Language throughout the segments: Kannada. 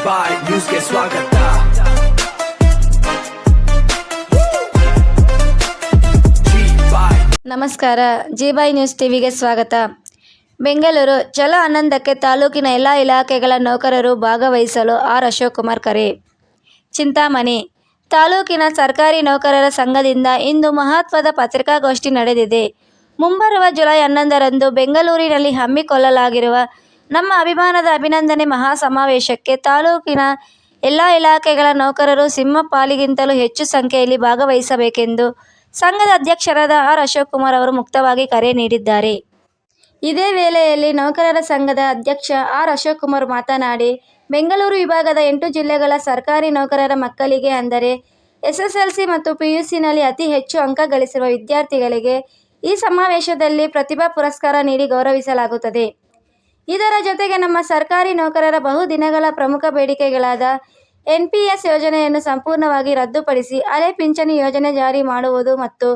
ಬಾಯ್ ನ್ಯೂಸ್ಗೆ ಸ್ವಾಗತ. ನಮಸ್ಕಾರ, ಜಿ ನ್ಯೂಸ್ ಟಿವಿಗೆ ಸ್ವಾಗತ. ಬೆಂಗಳೂರು ಚಲೋ ಆನಂದಕ್ಕೆ ತಾಲೂಕಿನ ಎಲ್ಲ ಇಲಾಖೆಗಳ ನೌಕರರು ಭಾಗವಹಿಸಲು ಅಶೋಕ್ ಕುಮಾರ್ ಕರೆ. ಚಿಂತಾಮಣಿ ತಾಲೂಕಿನ ಸರ್ಕಾರಿ ನೌಕರರ ಸಂಘದಿಂದ ಇಂದು ಮಹತ್ವದ ಪತ್ರಿಕಾಗೋಷ್ಠಿ ನಡೆದಿದೆ. ಮುಂಬರುವ ಜುಲೈ 11ರಂದು ಬೆಂಗಳೂರಿನಲ್ಲಿ ಹಮ್ಮಿಕೊಳ್ಳಲಾಗಿರುವ ನಮ್ಮ ಅಭಿಮಾನದ ಅಭಿನಂದನೆ ಮಹಾ ಸಮಾವೇಶಕ್ಕೆ ತಾಲೂಕಿನ ಎಲ್ಲ ಇಲಾಖೆಗಳ ನೌಕರರು ಸಿಂಹಪಾಲಿಗಿಂತಲೂ ಹೆಚ್ಚು ಸಂಖ್ಯೆಯಲ್ಲಿ ಭಾಗವಹಿಸಬೇಕೆಂದು ಸಂಘದ ಅಧ್ಯಕ್ಷರಾದ ಅಶೋಕ್ ಕುಮಾರ್ ಅವರು ಮುಕ್ತವಾಗಿ ಕರೆ ನೀಡಿದ್ದಾರೆ. ಇದೇ ವೇಳೆಯಲ್ಲಿ ನೌಕರರ ಸಂಘದ ಅಧ್ಯಕ್ಷ ಅಶೋಕ್ ಕುಮಾರ್ ಮಾತನಾಡಿ, ಬೆಂಗಳೂರು ವಿಭಾಗದ 8 ಜಿಲ್ಲೆಗಳ ಸರ್ಕಾರಿ ನೌಕರರ ಮಕ್ಕಳಿಗೆ ಅಂದರೆ ಎಸ್ಎಸ್ಎಲ್ಸಿ ಮತ್ತು ಪಿಯುಸಿನಲ್ಲಿ ಅತಿ ಹೆಚ್ಚು ಅಂಕ ಗಳಿಸಿರುವ ವಿದ್ಯಾರ್ಥಿಗಳಿಗೆ ಈ ಸಮಾವೇಶದಲ್ಲಿ ಪ್ರತಿಭಾ ಪುರಸ್ಕಾರ ನೀಡಿ ಗೌರವಿಸಲಾಗುತ್ತದೆ. ಇದರ ಜೊತೆಗೆ ನಮ್ಮ ಸರ್ಕಾರಿ ನೌಕರರ ಬಹುದಿನಗಳ ಪ್ರಮುಖ ಬೇಡಿಕೆಗಳಾದ ಎನ್ಪಿಎಸ್ ಯೋಜನೆಯನ್ನು ಸಂಪೂರ್ಣವಾಗಿ ರದ್ದುಪಡಿಸಿ ಹಳೆ ಪಿಂಚಣಿ ಯೋಜನೆ ಜಾರಿ ಮಾಡುವುದು ಮತ್ತು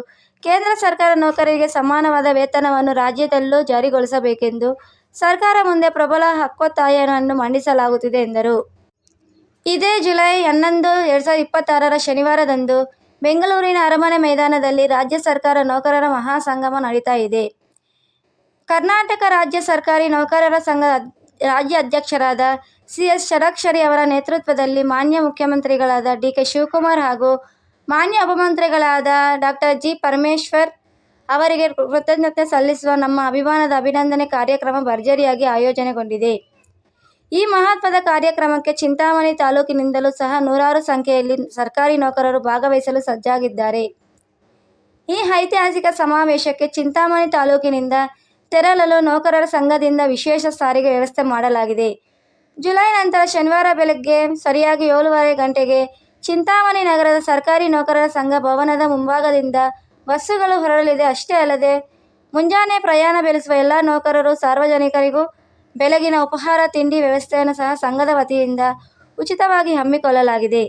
ಕೇಂದ್ರ ಸರ್ಕಾರ ನೌಕರರಿಗೆ ಸಮಾನವಾದ ವೇತನವನ್ನು ರಾಜ್ಯದಲ್ಲೂ ಜಾರಿಗೊಳಿಸಬೇಕೆಂದು ಸರ್ಕಾರ ಮುಂದೆ ಪ್ರಬಲ ಹಕ್ಕೊತ್ತಾಯವನ್ನು ಮಂಡಿಸಲಾಗುತ್ತಿದೆ ಎಂದರು. ಇದೇ ಜುಲೈ 11, 2026 ಶನಿವಾರದಂದು ಬೆಂಗಳೂರಿನ ಅರಮನೆ ಮೈದಾನದಲ್ಲಿ ರಾಜ್ಯ ಸರ್ಕಾರ ನೌಕರರ ಮಹಾಸಂಗಮ ನಡೀತಾ ಇದೆ. ಕರ್ನಾಟಕ ರಾಜ್ಯ ಸರ್ಕಾರಿ ನೌಕರರ ಸಂಘದ ರಾಜ್ಯ ಅಧ್ಯಕ್ಷರಾದ ಸಿ.ಎಸ್. ಷಡಕ್ಷರಿ ಅವರ ನೇತೃತ್ವದಲ್ಲಿ ಮಾನ್ಯ ಮುಖ್ಯಮಂತ್ರಿಗಳಾದ ಡಿ.ಕೆ. ಶಿವಕುಮಾರ್ ಹಾಗೂ ಮಾನ್ಯ ಉಪಮುಖ್ಯಮಂತ್ರಿಗಳಾದ ಡಾ. ಜಿ. ಪರಮೇಶ್ವರ್ ಅವರಿಗೆ ಕೃತಜ್ಞತೆ ಸಲ್ಲಿಸುವ ನಮ್ಮ ಅಭಿಮಾನದ ಅಭಿನಂದನೆ ಕಾರ್ಯಕ್ರಮ ಭರ್ಜರಿಯಾಗಿ ಆಯೋಜನೆಗೊಂಡಿದೆ. ಈ ಮಹತ್ವದ ಕಾರ್ಯಕ್ರಮಕ್ಕೆ ಚಿಂತಾಮಣಿ ತಾಲೂಕಿನಿಂದಲೂ ಸಹ ನೂರಾರು ಸಂಖ್ಯೆಯಲ್ಲಿ ಸರ್ಕಾರಿ ನೌಕರರು ಭಾಗವಹಿಸಲು ಸಜ್ಜಾಗಿದ್ದಾರೆ. ಈ ಐತಿಹಾಸಿಕ ಸಮಾವೇಶಕ್ಕೆ ಚಿಂತಾಮಣಿ ತಾಲೂಕಿನಿಂದ ತೆರಳಲು ನೌಕರರ ಸಂಘದಿಂದ ವಿಶೇಷ ಸಾರಿಗೆ ವ್ಯವಸ್ಥೆ ಮಾಡಲಾಗಿದೆ. ಜುಲೈ ನಂತರ ಶನಿವಾರ ಬೆಳಗ್ಗೆ ಸರಿಯಾಗಿ 7:30 ಗಂಟೆಗೆ ಚಿಂತಾಮಣಿ ನಗರದ ಸರ್ಕಾರಿ ನೌಕರರ ಸಂಘ ಭವನದ ಮುಂಭಾಗದಿಂದ ಬಸ್ಸುಗಳು ಹೊರಡಲಿದೆ. ಅಷ್ಟೇ ಅಲ್ಲದೆ ಮುಂಜಾನೆ ಪ್ರಯಾಣ ಬೆಳೆಸುವ ಎಲ್ಲ ನೌಕರರು ಸಾರ್ವಜನಿಕರಿಗೂ ಬೆಳಗಿನ ಉಪಹಾರ ತಿಂಡಿ ವ್ಯವಸ್ಥೆಯನ್ನು ಸಹ ಸಂಘದ ವತಿಯಿಂದ ಉಚಿತವಾಗಿ ಹಮ್ಮಿಕೊಳ್ಳಲಾಗಿದೆ.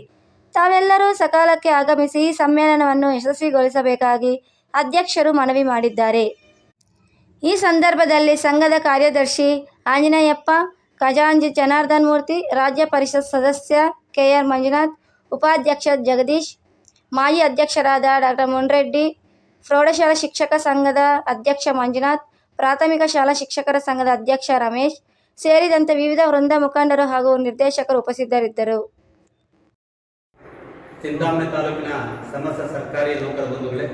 ತಾವೆಲ್ಲರೂ ಸಕಾಲಕ್ಕೆ ಆಗಮಿಸಿ ಈ ಸಮ್ಮೇಳನವನ್ನು ಯಶಸ್ವಿಗೊಳಿಸಬೇಕಾಗಿ ಅಧ್ಯಕ್ಷರು ಮನವಿ ಮಾಡಿದ್ದಾರೆ. ಈ ಸಂದರ್ಭದಲ್ಲಿ ಸಂಘದ ಕಾರ್ಯದರ್ಶಿ ಆಂಜನೇಯಪ್ಪ, ಖಜಾಂಚಿ ಜನಾರ್ದನ್ ಮೂರ್ತಿ, ರಾಜ್ಯ ಪರಿಷತ್ ಸದಸ್ಯ ಕೆ.ಆರ್. ಮಂಜುನಾಥ್, ಉಪಾಧ್ಯಕ್ಷ ಜಗದೀಶ್, ಮಾಜಿ ಅಧ್ಯಕ್ಷರಾದ ಡಾ. ಮುನ್ರೆಡ್ಡಿ, ಪ್ರೌಢಶಾಲಾ ಶಿಕ್ಷಕ ಸಂಘದ ಅಧ್ಯಕ್ಷ ಮಂಜುನಾಥ್, ಪ್ರಾಥಮಿಕ ಶಾಲಾ ಶಿಕ್ಷಕರ ಸಂಘದ ಅಧ್ಯಕ್ಷ ರಮೇಶ್ ಸೇರಿದಂತೆ ವಿವಿಧ ವೃಂದ ಮುಖಂಡರು ಹಾಗೂ ನಿರ್ದೇಶಕರು ಉಪಸ್ಥಿತರಿದ್ದರು. ಚಿಂತಾಮಣಿ ತಾಲೂಕಿನ ಸಮಸ್ತ ಸರ್ಕಾರಿ ನೌಕರ ಬಂಧುಗಳೇ,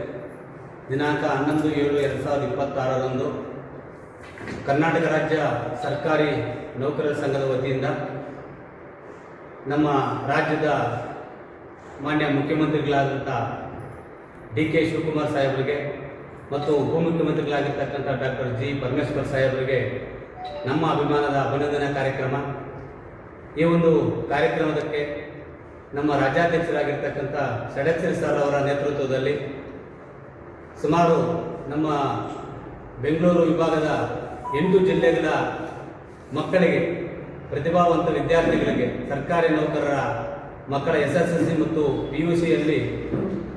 ದಿನಾಂಕ 11/7/2026ರಂದು ಕರ್ನಾಟಕ ರಾಜ್ಯ ಸರ್ಕಾರಿ ನೌಕರರ ಸಂಘದ ವತಿಯಿಂದ ನಮ್ಮ ರಾಜ್ಯದ ಮಾನ್ಯ ಮುಖ್ಯಮಂತ್ರಿಗಳಾದಂಥ ಡಿ.ಕೆ. ಶಿವಕುಮಾರ್ ಸಾಹೇಬರಿಗೆ ಮತ್ತು ಉಪಮುಖ್ಯಮಂತ್ರಿಗಳಾಗಿರ್ತಕ್ಕಂಥ ಡಾ. ಜಿ. ಪರಮೇಶ್ವರ್ ಸಾಹೇಬರಿಗೆ ನಮ್ಮ ಅಭಿಮಾನದ ಅಭಿನಂದನಾ ಕಾರ್ಯಕ್ರಮ. ಈ ಒಂದು ಕಾರ್ಯಕ್ರಮಕ್ಕೆ ನಮ್ಮ ರಾಜ್ಯಾಧ್ಯಕ್ಷರಾಗಿರ್ತಕ್ಕಂಥ ಷಡಕ್ಷರಿ ಸರ್ ಅವರ ನೇತೃತ್ವದಲ್ಲಿ ಸುಮಾರು ನಮ್ಮ ಬೆಂಗಳೂರು ವಿಭಾಗದ 8 ಜಿಲ್ಲೆಗಳ ಮಕ್ಕಳಿಗೆ, ಪ್ರತಿಭಾವಂತ ವಿದ್ಯಾರ್ಥಿಗಳಿಗೆ, ಸರ್ಕಾರಿ ನೌಕರರ ಮಕ್ಕಳ SSLC ಮತ್ತು PUCಯಲ್ಲಿ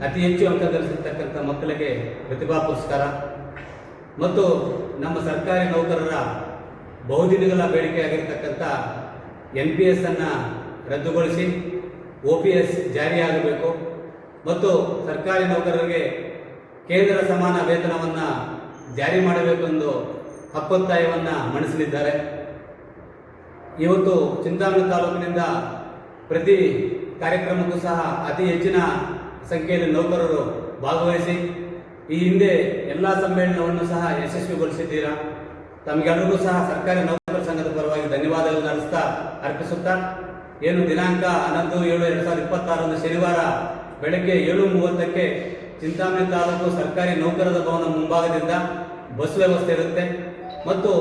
ಅತಿ ಹೆಚ್ಚು ಅಂಕ ಗಳಿಸಿರ್ತಕ್ಕಂಥ ಮಕ್ಕಳಿಗೆ ಪ್ರತಿಭಾ ಪುರಸ್ಕಾರ ಮತ್ತು ನಮ್ಮ ಸರ್ಕಾರಿ ನೌಕರರ ಬಹುದಿನಗಳ ಬೇಡಿಕೆಯಾಗಿರ್ತಕ್ಕಂಥ NPS ಅನ್ನು ರದ್ದುಗೊಳಿಸಿ OPS ಜಾರಿಯಾಗಬೇಕು ಮತ್ತು ಸರ್ಕಾರಿ ನೌಕರರಿಗೆ ಕೇಂದ್ರ ಸಮಾನ ವೇತನವನ್ನು ಜಾರಿ ಮಾಡಬೇಕೆಂದು ಹಕ್ಕೊತ್ತಾಯವನ್ನು ಮಂಡಿಸಲಿದ್ದಾರೆ. ಇವತ್ತು ಚಿಂತಾಮಣಿ ತಾಲೂಕಿನಿಂದ ಪ್ರತಿ ಕಾರ್ಯಕ್ರಮಕ್ಕೂ ಸಹ ಅತಿ ಹೆಚ್ಚಿನ ಸಂಖ್ಯೆಯಲ್ಲಿ ನೌಕರರು ಭಾಗವಹಿಸಿ ಈ ಹಿಂದೆ ಎಲ್ಲ ಸಮ್ಮೇಳನವನ್ನು ಸಹ ಯಶಸ್ವಿಗೊಳಿಸಿದ್ದೀರಾ. ತಮಗೆಲ್ಲರಿಗೂ ಸಹ ಸರ್ಕಾರಿ ನೌಕರರ ಸಂಘದ ಪರವಾಗಿ ಧನ್ಯವಾದಗಳನ್ನು ಅರ್ಪಿಸುತ್ತಾ ಏನು ದಿನಾಂಕ 11/7/2026 ಶನಿವಾರ ಬೆಳಗ್ಗೆ 7:30ಕ್ಕೆ ಚಿಂತಾಮಣಿ ತಾಲೂಕು ಸರ್ಕಾರಿ ನೌಕರರ ಭವನ ಮುಂಭಾಗದಿಂದ ಬಸ್ ವ್ಯವಸ್ಥೆ ಇರುತ್ತೆ ಮತ್ತು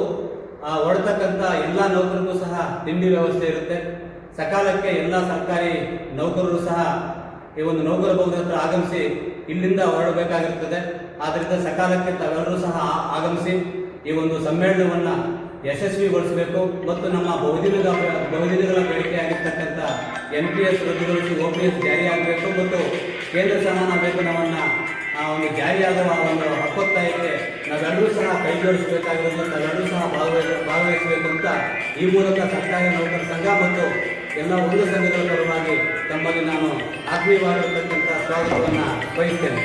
ಹೊರಡ್ತಕ್ಕಂಥ ಎಲ್ಲ ನೌಕರರಿಗೂ ಸಹ ತಿಂಡಿ ವ್ಯವಸ್ಥೆ ಇರುತ್ತೆ. ಸಕಾಲಕ್ಕೆ ಎಲ್ಲ ಸರ್ಕಾರಿ ನೌಕರರು ಸಹ ಈ ಒಂದು ನೌಕರ ಭವನದ ಹತ್ರ ಆಗಮಿಸಿ ಇಲ್ಲಿಂದ ಹೊರಡಬೇಕಾಗಿರುತ್ತದೆ. ಆದ್ದರಿಂದ ಸಕಾಲಕ್ಕೆ ತಾವೆಲ್ಲರೂ ಸಹ ಆಗಮಿಸಿ ಈ ಒಂದು ಸಮ್ಮೇಳನವನ್ನು ಯಶಸ್ವಿಗೊಳಿಸಬೇಕು ಮತ್ತು ನಮ್ಮ ಬಹುದಿನಗಳ ಬೇಡಿಕೆಯಾಗಿರ್ತಕ್ಕಂಥ NPS ರದ್ದುಗೊಳಿಸಿ OPS ಜಾರಿಯಾಗಬೇಕು ಮತ್ತು ಕೇಂದ್ರ ಸಮಾನ ವೇತನವನ್ನು ಒಂದು ಜಾರಿಯಾಗುವ ಒಂದು ಹಕ್ಕೊತ್ತಾಯಕ್ಕೆ ನಾವೆಲ್ಲರೂ ಸಹ ಕೈ ಜೋಡಿಸಬೇಕಾಗಿರೋದು, ನಾವೆಲ್ಲರೂ ಸಹ ಭಾಗವಹಿಸಬೇಕು ಅಂತ ಈ ಮೂಲಕ ಸರ್ಕಾರಿ ನೌಕರ ಸಂಘ ಮತ್ತು ಎಲ್ಲ ಒಂದು ಸಂಘಗಳ ಪರವಾಗಿ ತಮ್ಮಲ್ಲಿ ನಾನು ಆತ್ಮೀಯವಾಗಿರತಕ್ಕಂಥ ಸ್ವಾಗತವನ್ನು ಬಯಸ್ತೇನೆ.